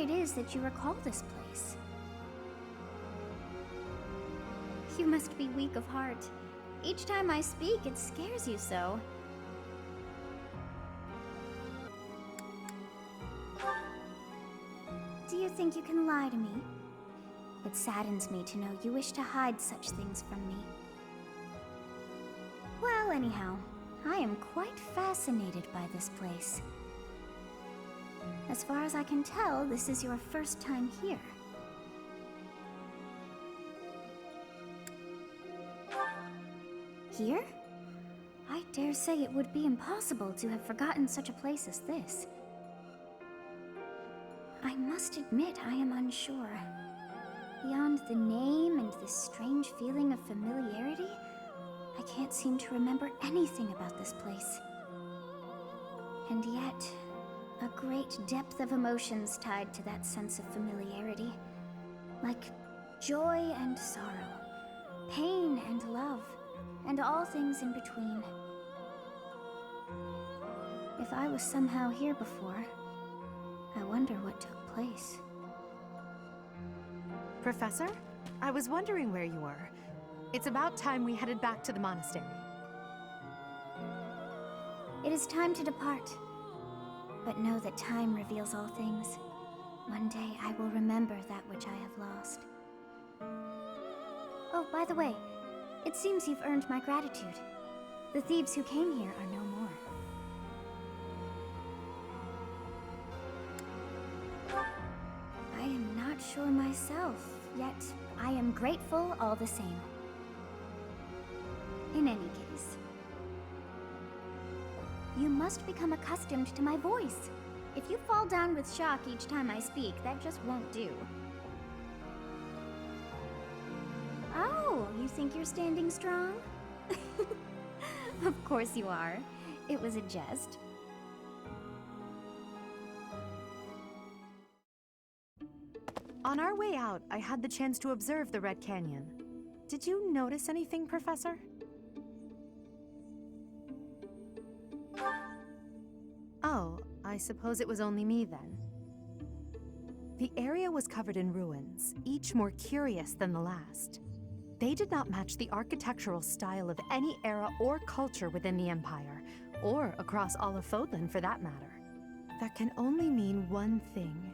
it is that you recall this place. You must be weak of heart. Each time I speak, it scares you so. Do you think you can lie to me? It saddens me to know you wish to hide such things from me. Well, anyhow, I am quite fascinated by this place. As far as I can tell, this is your first time here. Here? I dare say it would be impossible to have forgotten such a place as this. I must admit I am unsure. Beyond the name and this strange feeling of familiarity, I can't seem to remember anything about this place. And yet, a great depth of emotions tied to that sense of familiarity. Like joy and sorrow, pain and love, and all things in between. If I was somehow here before, I wonder what took place. Professor? I was wondering where you were. It's about time we headed back to the monastery. It is time to depart. But know that time reveals all things. One day I will remember that which I have lost. Oh, by the way, it seems you've earned my gratitude. The thieves who came here are no more. I am not sure myself, yet I am grateful all the same. In any case, you must become accustomed to my voice. If you fall down with shock each time I speak, that just won't do. Oh, you think you're standing strong? Of course you are. It was a jest. On our way out, I had the chance to observe the Red Canyon. Did you notice anything, Professor? Oh, I suppose it was only me then. The area was covered in ruins, each more curious than the last. They did not match the architectural style of any era or culture within the Empire, or across all of Fodlan for that matter. That can only mean one thing.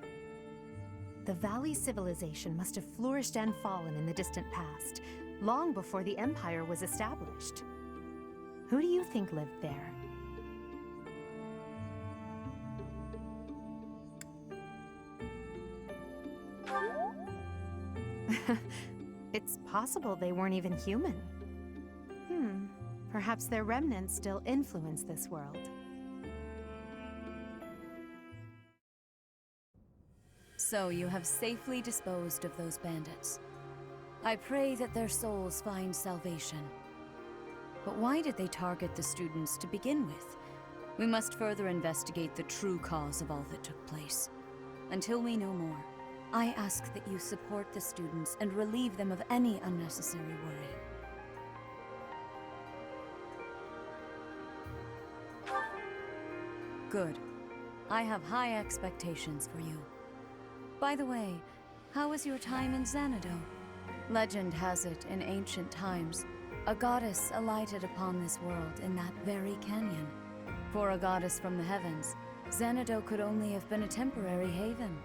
The Valley civilization must have flourished and fallen in the distant past, long before the Empire was established. Who do you think lived there? It's possible they weren't even human. Perhaps their remnants still influence this world. So you have safely disposed of those bandits. I pray that their souls find salvation. But why did they target the students to begin with? We must further investigate the true cause of all that took place. Until we know more, I ask that you support the students and relieve them of any unnecessary worry. Good. I have high expectations for you. By the way, how was your time in Xanadu? Legend has it, in ancient times, a goddess alighted upon this world in that very canyon. For a goddess from the heavens, Xanadu could only have been a temporary haven.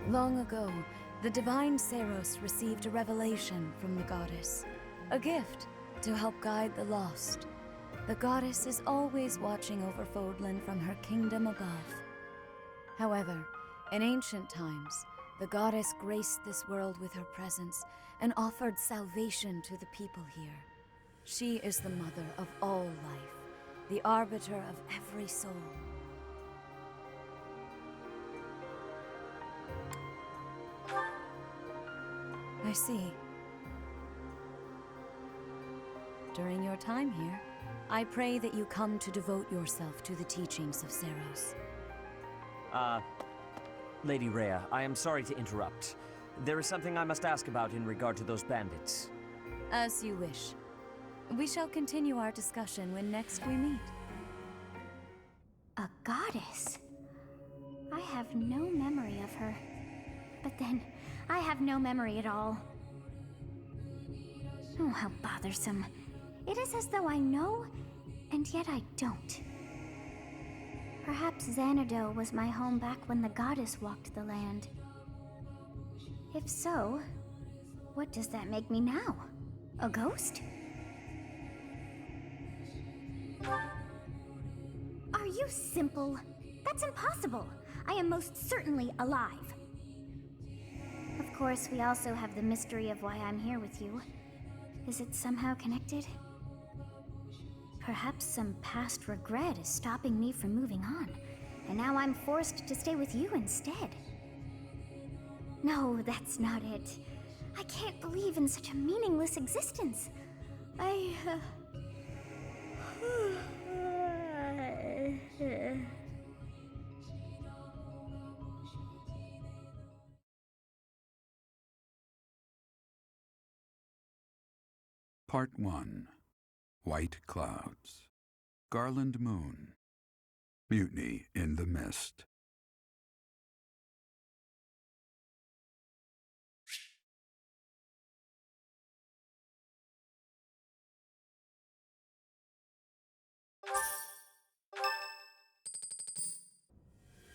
Long ago, the divine Seros received a revelation from the goddess, a gift to help guide the lost. The goddess is always watching over Fodlan from her kingdom above. However, in ancient times, the goddess graced this world with her presence and offered salvation to the people here. She is the mother of all life, the arbiter of every soul. I see. During your time here, I pray that you come to devote yourself to the teachings of Seros. Lady Rhea, I am sorry to interrupt. There is something I must ask about in regard to those bandits. As you wish. We shall continue our discussion when next we meet. A goddess? I have no memory of her. But then, I have no memory at all. Oh, how bothersome. It is as though I know, and yet I don't. Perhaps Xanadu was my home back when the goddess walked the land. If so, what does that make me now? A ghost? Are you simple? That's impossible. I am most certainly alive. Of course, we also have the mystery of why I'm here with you. Is it somehow connected? Perhaps some past regret is stopping me from moving on, and now I'm forced to stay with you instead. No, that's not it. I can't believe in such a meaningless existence. Part 1. White Clouds. Garland Moon. Mutiny in the Mist.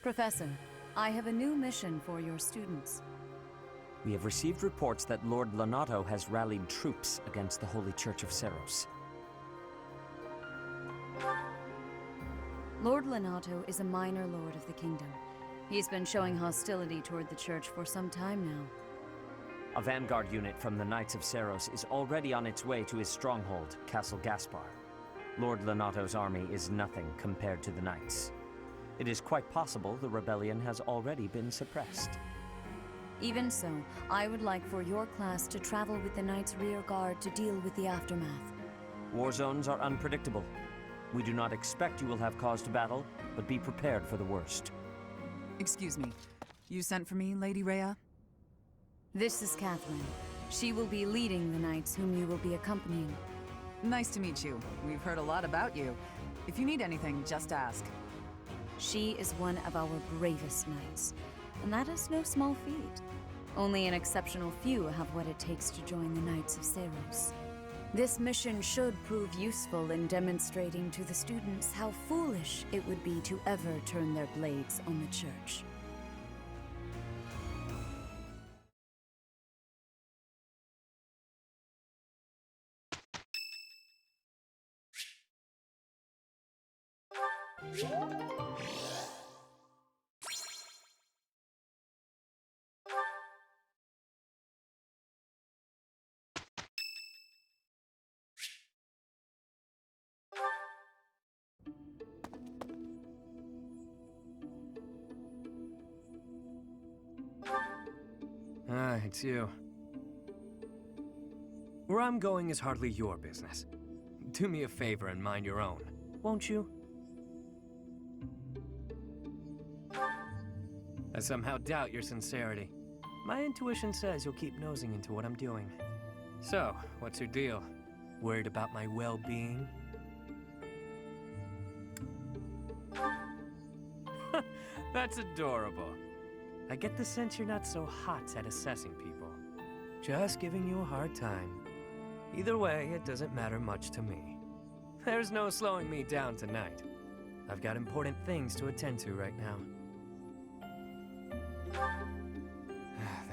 Professor, I have a new mission for your students. We have received reports that Lord Lonato has rallied troops against the Holy Church of Seros. Lord Lonato is a minor lord of the kingdom. He's been showing hostility toward the church for some time now. A vanguard unit from the Knights of Seros is already on its way to his stronghold, Castle Caspar. Lord Lonato's army is nothing compared to the Knights. It is quite possible the rebellion has already been suppressed. Even so, I would like for your class to travel with the Knights' rear guard to deal with the aftermath. War zones are unpredictable. We do not expect you will have cause to battle, but be prepared for the worst. Excuse me. You sent for me, Lady Rhea? This is Catherine. She will be leading the Knights whom you will be accompanying. Nice to meet you. We've heard a lot about you. If you need anything, just ask. She is one of our bravest Knights, and that is no small feat. Only an exceptional few have what it takes to join the Knights of Seros. This mission should prove useful in demonstrating to the students how foolish it would be to ever turn their blades on the Church. It's you. Where I'm going is hardly your business. Do me a favor and mind your own, won't you? I somehow doubt your sincerity. My intuition says you'll keep nosing into what I'm doing. So, what's your deal? Worried about my well-being? That's adorable. I get the sense you're not so hot at assessing people. Just giving you a hard time. Either way, it doesn't matter much to me. There's no slowing me down tonight. I've got important things to attend to right now.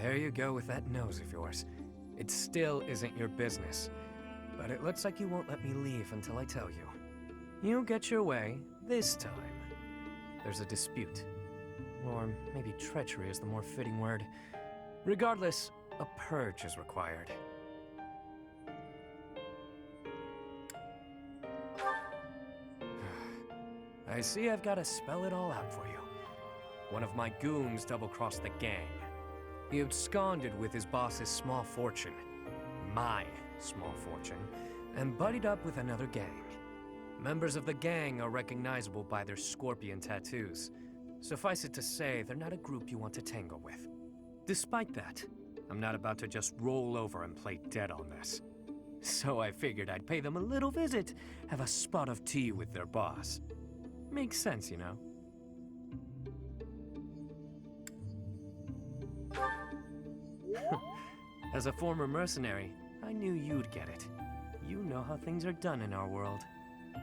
There you go with that nose of yours. It still isn't your business. But it looks like you won't let me leave until I tell you. You get your way this time. There's a dispute. Or maybe treachery is the more fitting word. Regardless, a purge is required. I see I've got to spell it all out for you. One of my goons double-crossed the gang. He absconded with his boss's small fortune, my small fortune, and buddied up with another gang. Members of the gang are recognizable by their scorpion tattoos. Suffice it to say, they're not a group you want to tangle with. Despite that, I'm not about to just roll over and play dead on this. So I figured I'd pay them a little visit, have a spot of tea with their boss. Makes sense, you know? As a former mercenary, I knew you'd get it. You know how things are done in our world.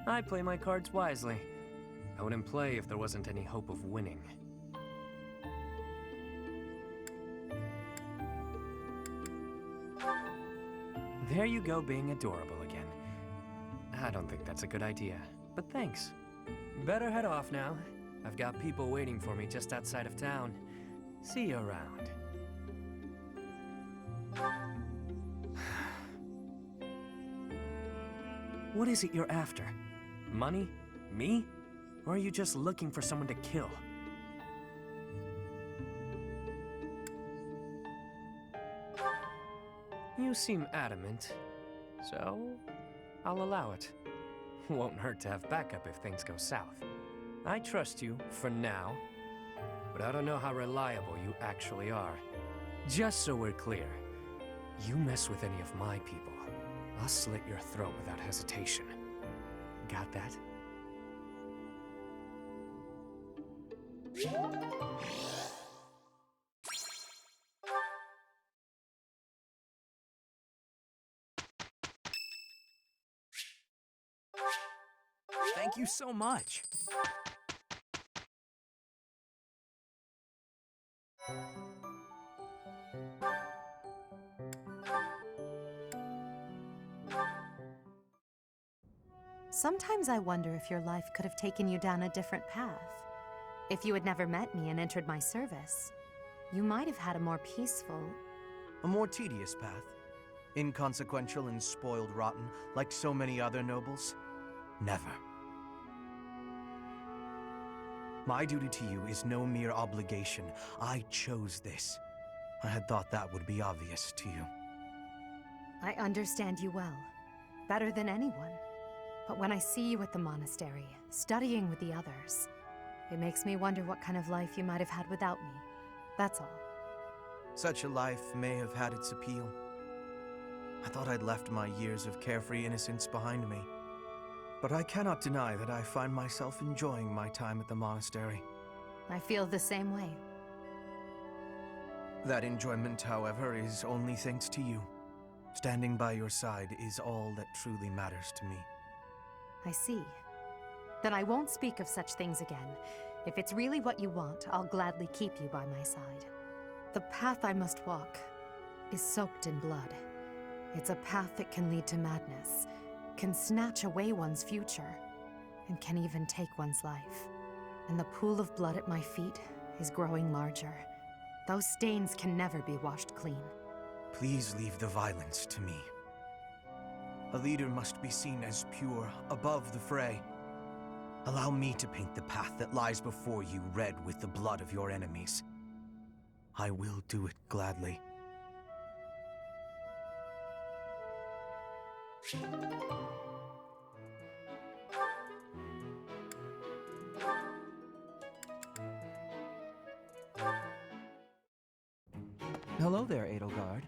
I play my cards wisely. I wouldn't play if there wasn't any hope of winning. There you go, being adorable again. I don't think that's a good idea, but thanks. Better head off now. I've got people waiting for me just outside of town. See you around. What is it you're after? Money? Me? Or are you just looking for someone to kill? You seem adamant, so I'll allow it. Won't hurt to have backup if things go south. I trust you, for now, but I don't know how reliable you actually are. Just so we're clear, you mess with any of my people, I'll slit your throat without hesitation. Got that? Thank you so much. Sometimes I wonder if your life could have taken you down a different path. If you had never met me and entered my service, you might have had a more peaceful... A more tedious path. Inconsequential and spoiled rotten, like so many other nobles. Never. My duty to you is no mere obligation. I chose this. I had thought that would be obvious to you. I understand you well, better than anyone. But when I see you at the monastery, studying with the others, it makes me wonder what kind of life you might have had without me. That's all. Such a life may have had its appeal. I thought I'd left my years of carefree innocence behind me. But I cannot deny that I find myself enjoying my time at the monastery. I feel the same way. That enjoyment, however, is only thanks to you. Standing by your side is all that truly matters to me. I see. Then I won't speak of such things again. If it's really what you want, I'll gladly keep you by my side. The path I must walk is soaked in blood. It's a path that can lead to madness, can snatch away one's future, and can even take one's life. And the pool of blood at my feet is growing larger. Those stains can never be washed clean. Please leave the violence to me. A leader must be seen as pure, above the fray. Allow me to paint the path that lies before you red with the blood of your enemies. I will do it gladly. Hello there, Edelgard.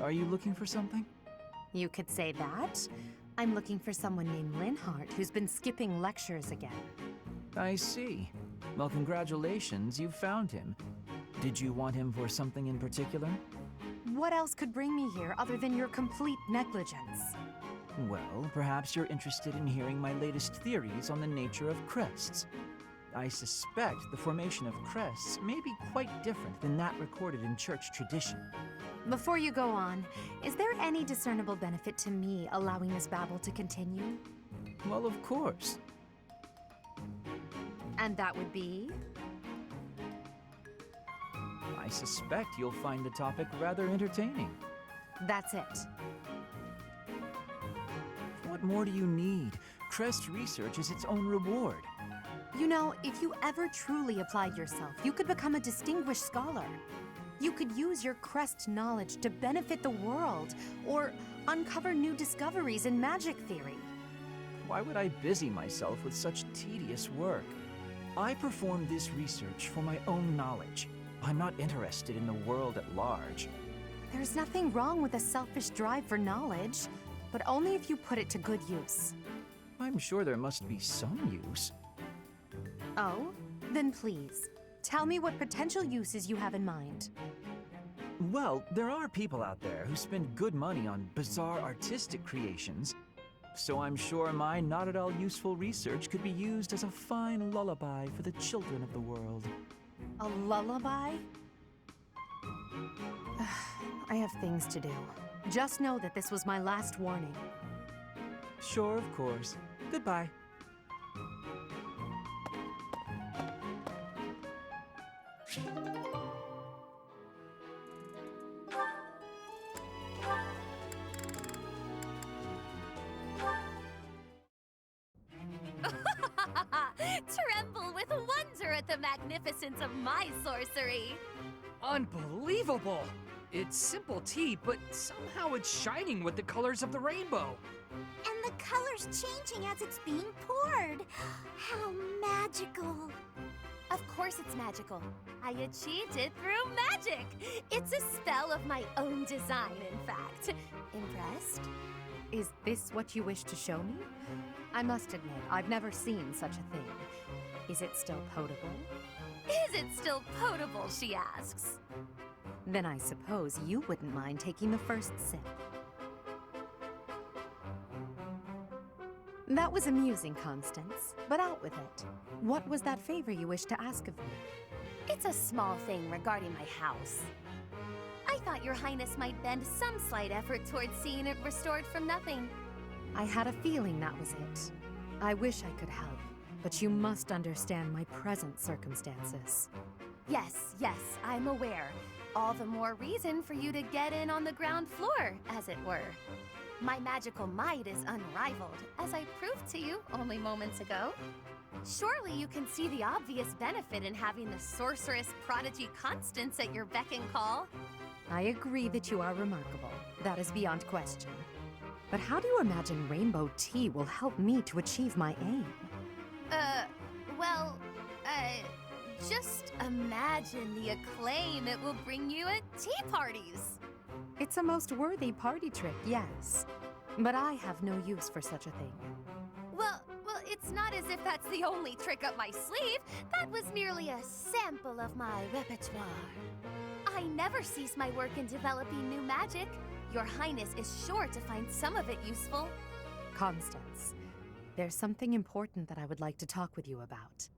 Are you looking for something? You could say that. I'm looking for someone named Linhardt who's been skipping lectures again. I see. Well, congratulations, you found him. Did you want him for something in particular? What else could bring me here other than your complete negligence? Well, perhaps you're interested in hearing my latest theories on the nature of crests. I suspect the formation of crests may be quite different than that recorded in church tradition. Before you go on, is there any discernible benefit to me allowing this babble to continue? Well, of course. And that would be? I suspect you'll find the topic rather entertaining. That's it. What more do you need? Crest research is its own reward. You know, if you ever truly applied yourself, you could become a distinguished scholar. You could use your crest knowledge to benefit the world, or uncover new discoveries in magic theory. Why would I busy myself with such tedious work? I perform this research for my own knowledge. I'm not interested in the world at large. There's nothing wrong with a selfish drive for knowledge. but only if you put it to good use. I'm sure there must be some use. Oh? Then please, tell me what potential uses you have in mind. Well, there are people out there who spend good money on bizarre artistic creations, so I'm sure my not at all useful research could be used as a fine lullaby for the children of the world. A lullaby? I have things to do. Just know that this was my last warning. Sure, of course. Goodbye. Tremble with wonder at the magnificence of my sorcery. Unbelievable! It's simple tea, but somehow it's shining with the colors of the rainbow. And the color's changing as it's being poured. How magical. Of course it's magical. I achieved it through magic. It's a spell of my own design, in fact. Impressed? Is this what you wish to show me? I must admit, I've never seen such a thing. Is it still potable? Is it still potable, she asks. Then I suppose you wouldn't mind taking the first sip. That was amusing, Constance, but out with it. What was that favor you wished to ask of me? It's a small thing regarding my house. I thought your highness might bend some slight effort towards seeing it restored from nothing. I had a feeling that was it. I wish I could help, but you must understand my present circumstances. Yes, I'm aware. All the more reason for you to get in on the ground floor, as it were. My magical might is unrivaled, as I proved to you only moments ago. Surely you can see the obvious benefit in having the sorceress prodigy Constance at your beck and call. I agree that you are remarkable. That is beyond question. But how do you imagine rainbow tea will help me to achieve my aim? Just imagine the acclaim it will bring you at tea parties. It's a most worthy party trick, yes. But I have no use for such a thing. Well, it's not as if that's the only trick up my sleeve. That was merely a sample of my repertoire. I never cease my work in developing new magic. Your Highness is sure to find some of it useful. Constance, there's something important that I would like to talk with you about.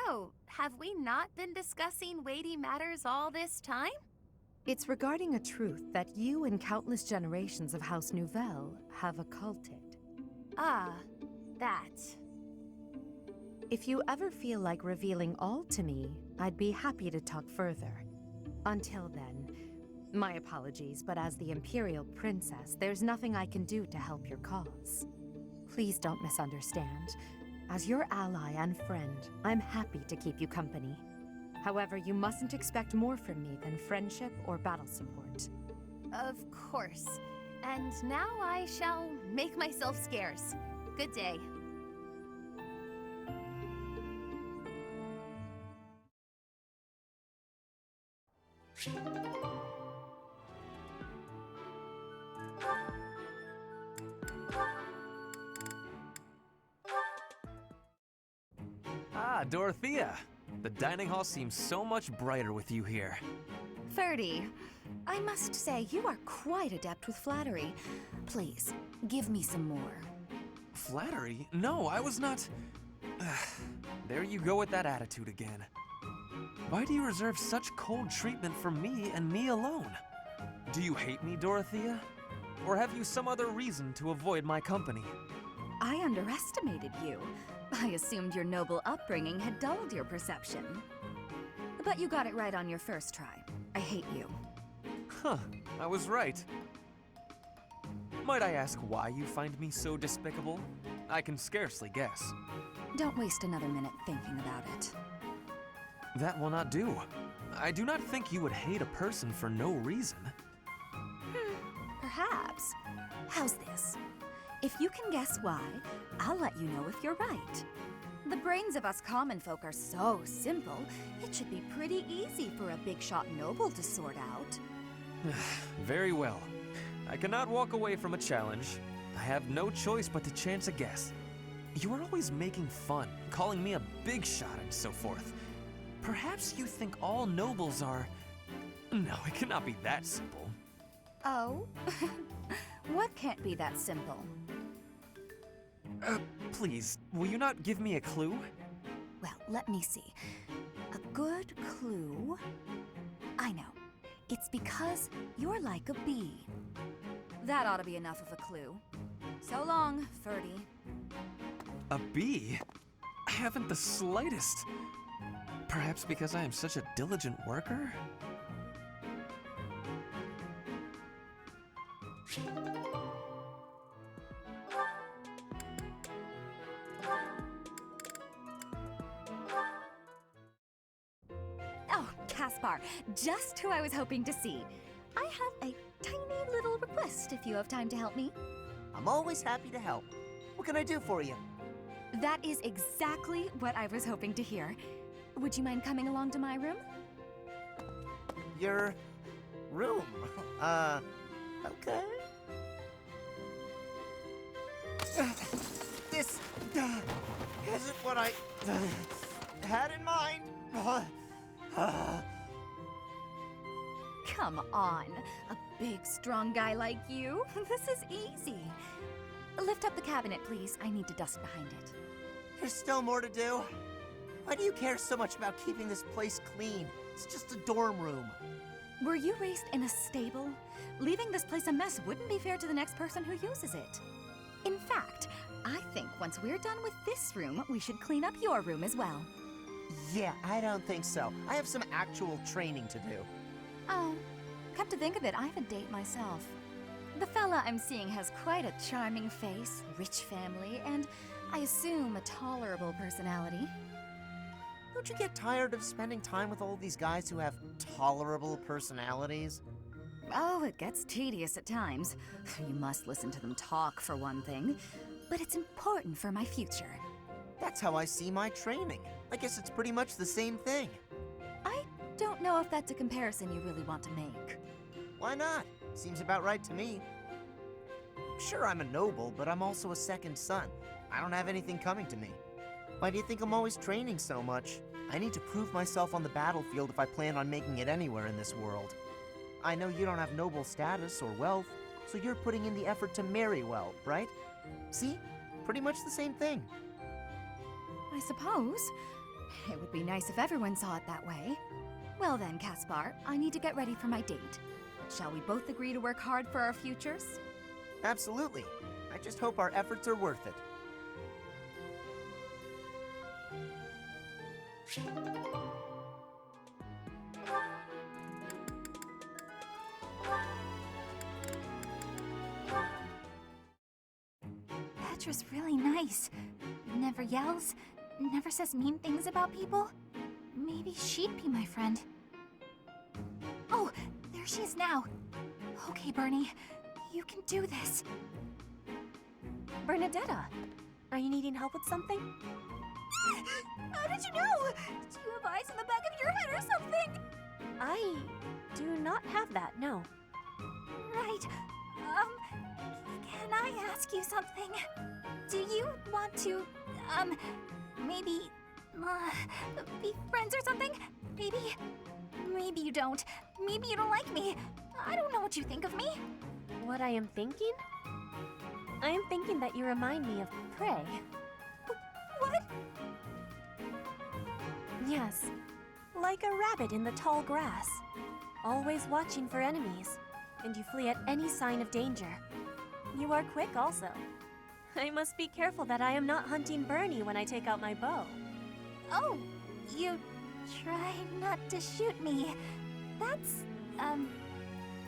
Oh, have we not been discussing weighty matters all this time? It's regarding a truth that you and countless generations of House Nouvelle have occulted. Ah, that. If you ever feel like revealing all to me, I'd be happy to talk further. Until then, my apologies, but as the Imperial Princess, there's nothing I can do to help your cause. Please don't misunderstand. As your ally and friend, I'm happy to keep you company. However, you mustn't expect more from me than friendship or battle support. Of course. And now I shall make myself scarce. Good day. Ah, Dorothea! The dining hall seems so much brighter with you here. Ferdy, I must say you are quite adept with flattery. Please, give me some more. Flattery? No, I was not... There you go with that attitude again. Why do you reserve such cold treatment for me and me alone? Do you hate me, Dorothea? Or have you some other reason to avoid my company? I underestimated you. I assumed your noble upbringing had dulled your perception. But you got it right on your first try. I hate you. Huh, I was right. Might I ask why you find me so despicable? I can scarcely guess. Don't waste another minute thinking about it. That will not do. I do not think you would hate a person for no reason. Perhaps. How's this? If you can guess why, I'll let you know if you're right. The brains of us common folk are so simple, it should be pretty easy for a big shot noble to sort out. Very well. I cannot walk away from a challenge. I have no choice but to chance a guess. You are always making fun, calling me a big shot and so forth. Perhaps you think all nobles are... No, it cannot be that simple. Oh? What can't be that simple? Please, will you not give me a clue? Well, let me see. A good clue? I know. It's because you're like a bee. That ought to be enough of a clue. So long, Ferdy. A bee? I haven't the slightest. Perhaps because I am such a diligent worker? Oh, Caspar, just who I was hoping to see. I have a tiny little request if you have time to help me. I'm always happy to help. What can I do for you? That is exactly what I was hoping to hear. Would you mind coming along to my room? Your room? Okay. This isn't what I had in mind. Come on, a big, strong guy like you. This is easy. Lift up the cabinet, please. I need to dust behind it. There's still more to do. Why do you care so much about keeping this place clean? It's just a dorm room. Were you raised in a stable? Leaving this place a mess wouldn't be fair to the next person who uses it. In fact, I think once we're done with this room, we should clean up your room as well. Yeah, I don't think so. I have some actual training to do. Oh, come to think of it, I have a date myself. The fella I'm seeing has quite a charming face, rich family, and I assume a tolerable personality. Don't you get tired of spending time with all these guys who have tolerable personalities? Oh, it gets tedious at times. You must listen to them talk, for one thing. But it's important for my future. That's how I see my training. I guess it's pretty much the same thing. I don't know if that's a comparison you really want to make. Why not? Seems about right to me. Sure, I'm a noble, but I'm also a second son. I don't have anything coming to me. Why do you think I'm always training so much? I need to prove myself on the battlefield if I plan on making it anywhere in this world. I know you don't have noble status or wealth, so you're putting in the effort to marry well, right? See? Pretty much the same thing. I suppose. It would be nice if everyone saw it that way. Well then, Caspar, I need to get ready for my date. Shall we both agree to work hard for our futures? Absolutely. I just hope our efforts are worth it. Petra's really nice. Never yells, never says mean things about people. Maybe she'd be my friend. Oh, there she is now. Okay, Bernie, you can do this. Bernadetta, are you needing help with something? How did you know? Do you have eyes in the back of your head or something? I do not have that, no. Right. Can I ask you something? Do you want to, maybe, be friends or something? Maybe you don't. Maybe you don't like me. I don't know what you think of me. What I am thinking? I am thinking that you remind me of prey. What? Yes, like a rabbit in the tall grass. Always watching for enemies, and you flee at any sign of danger. You are quick also. I must be careful that I am not hunting Bernie when I take out my bow. Oh, you try not to shoot me. That's,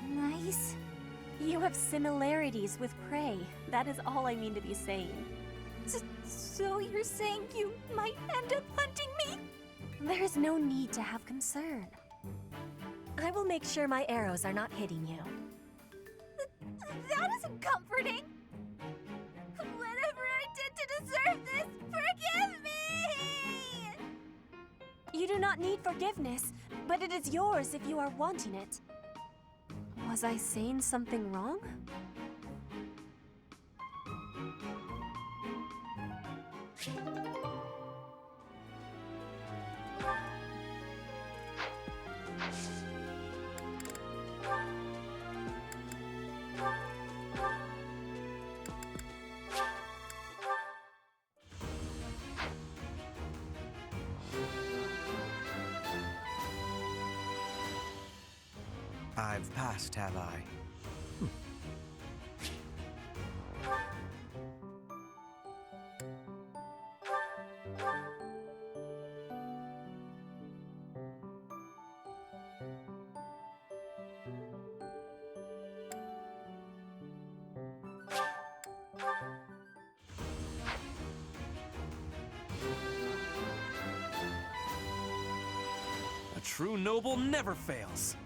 nice. You have similarities with prey. That is all I mean to be saying. So you're saying you might end up hunting me? There is no need to have concern. I will make sure my arrows are not hitting you. That isn't comforting. Whatever I did to deserve this, forgive me! You do not need forgiveness, but it is yours if you are wanting it. Was I saying something wrong? I've passed, have I? A true noble never fails.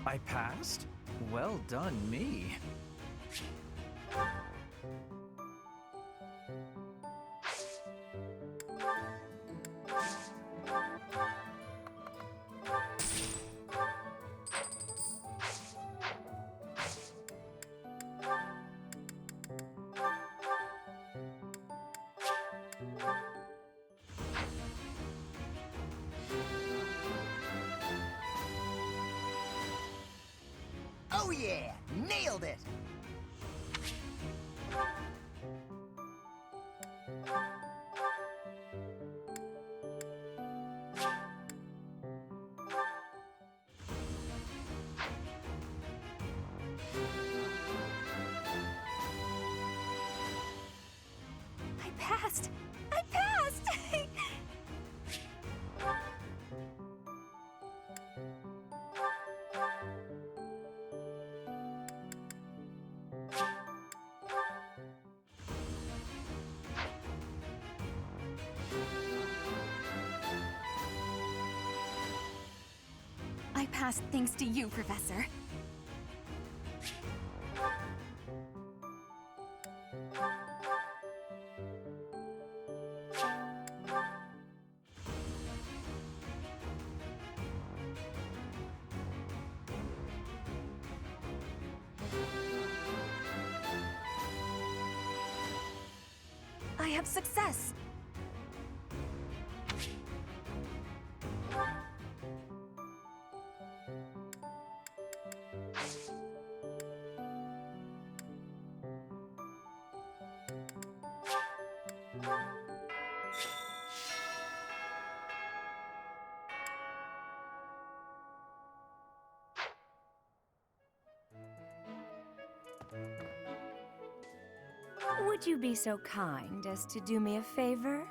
I passed? Well done, me. Oh yeah! Nailed it! I passed! I passed! I passed thanks to you, Professor. I have success! Would you be so kind as to do me a favor?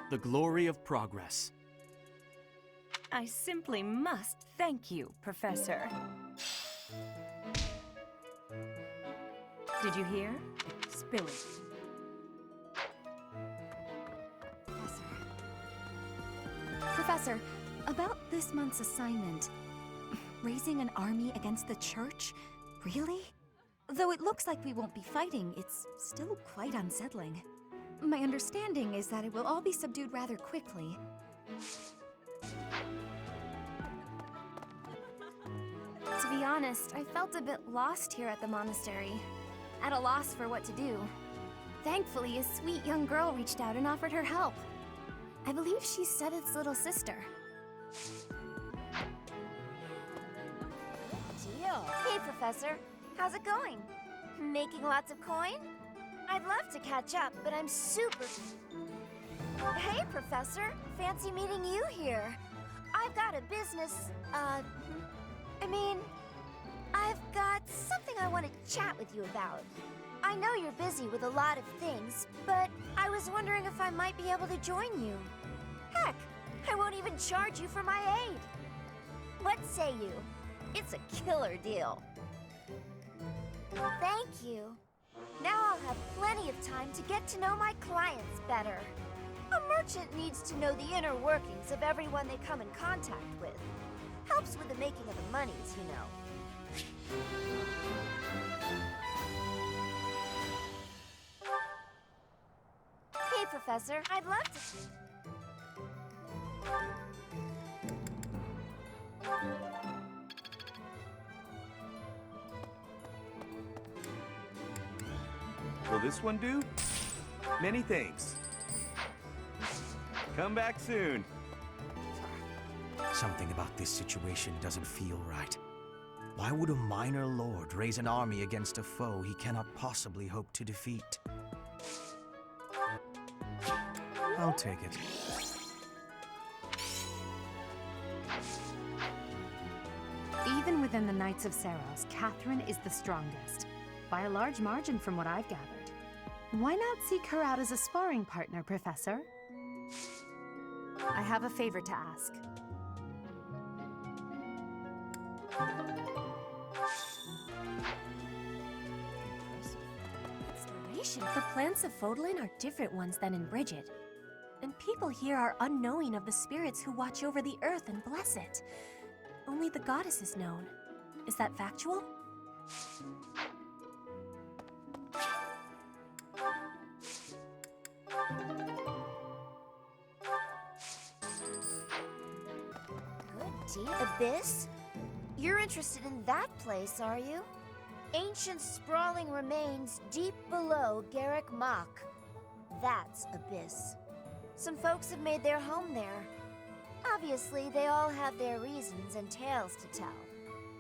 The glory of progress. I simply must thank you, Professor. Did you hear? Spill it. Professor, about this month's assignment, raising an army against the church? Really? Though it looks like we won't be fighting, it's still quite unsettling. My understanding is that it will all be subdued rather quickly. To be honest, I felt a bit lost here at the monastery, at a loss for what to do. Thankfully, a sweet young girl reached out and offered her help. I believe she's Seteth's little sister. Hey, Professor. How's it going? Making lots of coin? I'd love to catch up, but I'm super... Hey, Professor. Fancy meeting you here. I've got a business, I've got something I want to chat with you about. I know you're busy with a lot of things, but I was wondering if I might be able to join you. Heck, I won't even charge you for my aid. What say you? It's a killer deal. Thank you. Now I'll have plenty of time to get to know my clients better. A merchant needs to know the inner workings of everyone they come in contact with. Helps with the making of the monies, you know. Professor. I'd love to. Will this one do? Many thanks. Come back soon. Something about this situation doesn't feel right. Why would a minor lord raise an army against a foe he cannot possibly hope to defeat? I'll take it. Even within the Knights of Seiros, Catherine is the strongest, by a large margin from what I've gathered. Why not seek her out as a sparring partner, Professor? I have a favor to ask. Exploration. The plants of Fodlan are different ones than in Bridget. And people here are unknowing of the spirits who watch over the earth and bless it. Only the goddess is known. Is that factual? Good tea. Abyss? You're interested in that place, are you? Ancient sprawling remains deep below Garrick Mach. That's Abyss. Some folks have made their home there. Obviously, they all have their reasons and tales to tell.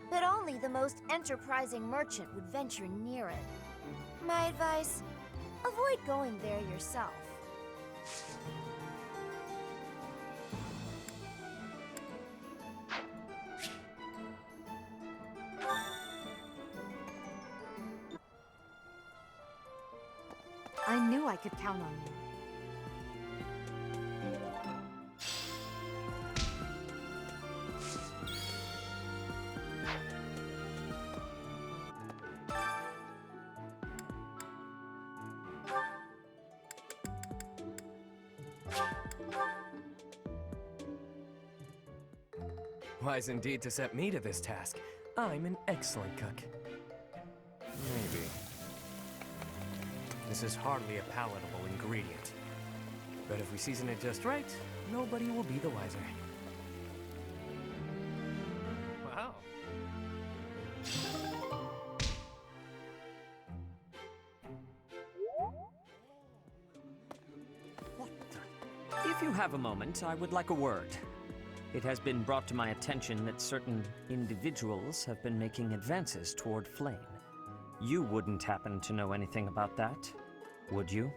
But only the most enterprising merchant would venture near it. My advice, avoid going there yourself. I knew I could count on you. Wise indeed to set me to this task. I'm an excellent cook. Maybe. This is hardly a palatable ingredient. But if we season it just right, nobody will be the wiser. Wow. If you have a moment, I would like a word. It has been brought to my attention that certain individuals have been making advances toward Flame. You wouldn't happen to know anything about that, would you?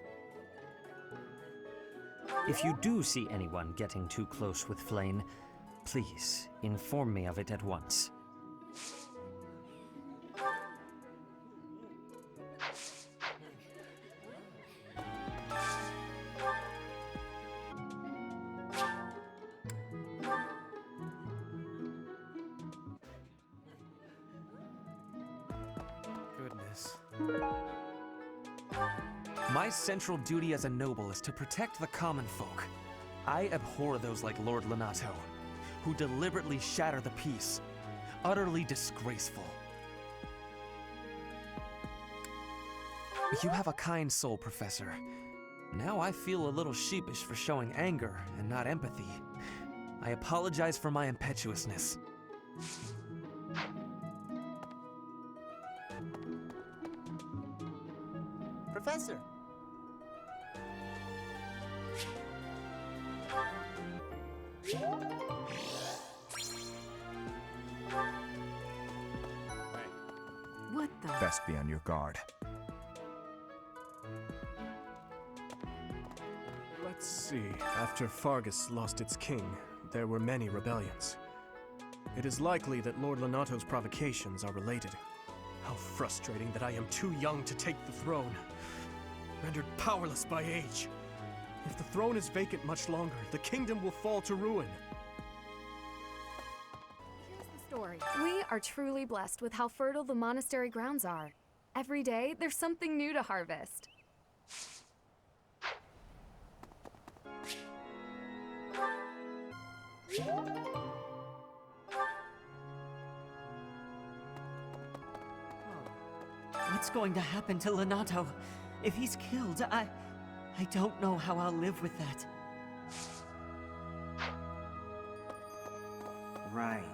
If you do see anyone getting too close with Flame, please inform me of it at once. My central duty as a noble is to protect the common folk. I abhor those like Lord Lonato, who deliberately shatter the peace. Utterly disgraceful. You have a kind soul, Professor. Now I feel a little sheepish for showing anger and not empathy. I apologize for my impetuousness. Professor! What the? Best be on your guard. Let's see. After Fargus lost its king, there were many rebellions. It is likely that Lord Lonato's provocations are related. How frustrating that I am too young to take the throne, rendered powerless by age. If the throne is vacant much longer, the kingdom will fall to ruin. Here's the story. We are truly blessed with how fertile the monastery grounds are. Every day, there's something new to harvest. What's going to happen to Lonato? If he's killed, I I don't know how I'll live with that. Right.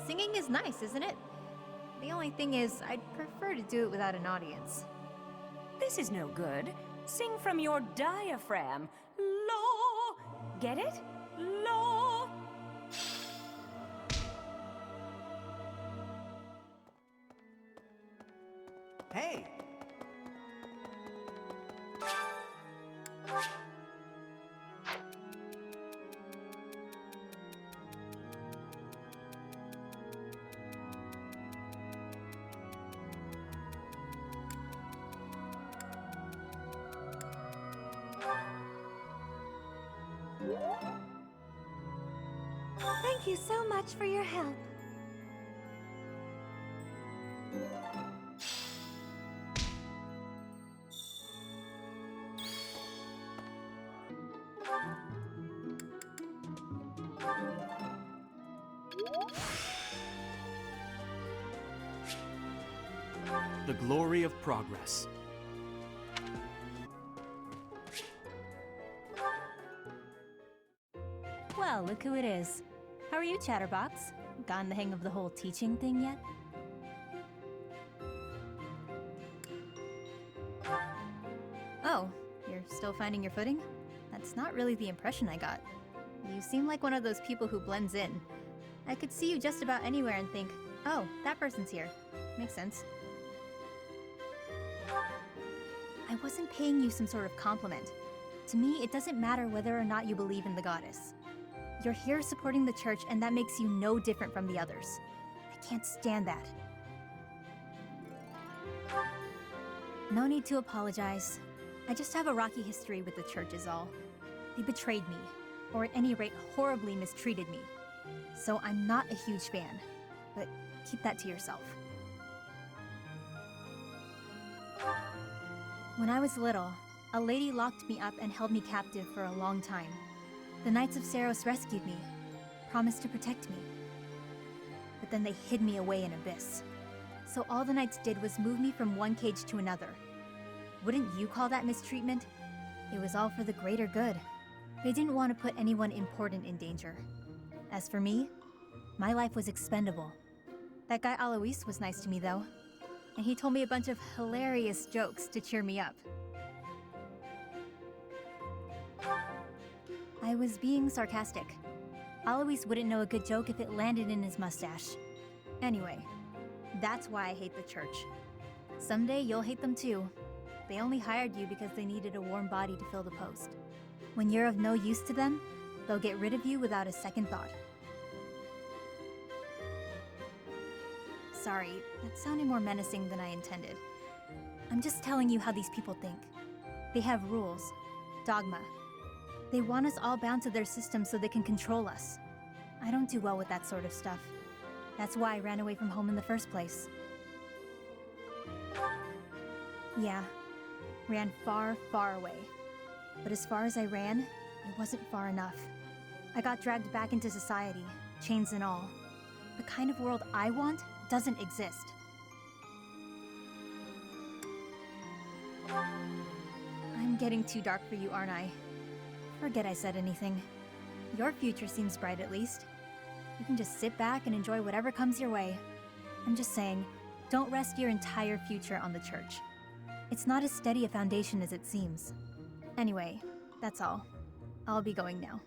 Singing is nice, isn't it? The only thing is, I'd prefer to do it without an audience. This is no good. Sing from your diaphragm. Law! Get it? Law! Hey! Thank you so much for your help. The glory of progress. Well, look who it is. How are you, Chatterbox? Gotten the hang of the whole teaching thing yet? Oh, you're still finding your footing? That's not really the impression I got. You seem like one of those people who blends in. I could see you just about anywhere and think, oh, that person's here. Makes sense. I wasn't paying you some sort of compliment. To me, it doesn't matter whether or not you believe in the goddess. You're here supporting the church, and that makes you no different from the others. I can't stand that. No need to apologize. I just have a rocky history with the church is all. They betrayed me, or at any rate, horribly mistreated me. So I'm not a huge fan, but keep that to yourself. When I was little, a lady locked me up and held me captive for a long time. The Knights of Seiros rescued me, promised to protect me. But then they hid me away in Abyss. So all the Knights did was move me from one cage to another. Wouldn't you call that mistreatment? It was all for the greater good. They didn't want to put anyone important in danger. As for me, my life was expendable. That guy Alois was nice to me though, and he told me a bunch of hilarious jokes to cheer me up. I was being sarcastic. Alois wouldn't know a good joke if it landed in his mustache. Anyway, that's why I hate the church. Someday you'll hate them too. They only hired you because they needed a warm body to fill the post. When you're of no use to them, they'll get rid of you without a second thought. Sorry, that sounded more menacing than I intended. I'm just telling you how these people think. They have rules, dogma. They want us all bound to their system so they can control us. I don't do well with that sort of stuff. That's why I ran away from home in the first place. Yeah, ran far, far away. But as far as I ran, it wasn't far enough. I got dragged back into society, chains and all. The kind of world I want doesn't exist. I'm getting too dark for you, aren't I? Forget I said anything. Your future seems bright at least. You can just sit back and enjoy whatever comes your way. I'm just saying, don't rest your entire future on the church. It's not as steady a foundation as it seems. Anyway, that's all. I'll be going now.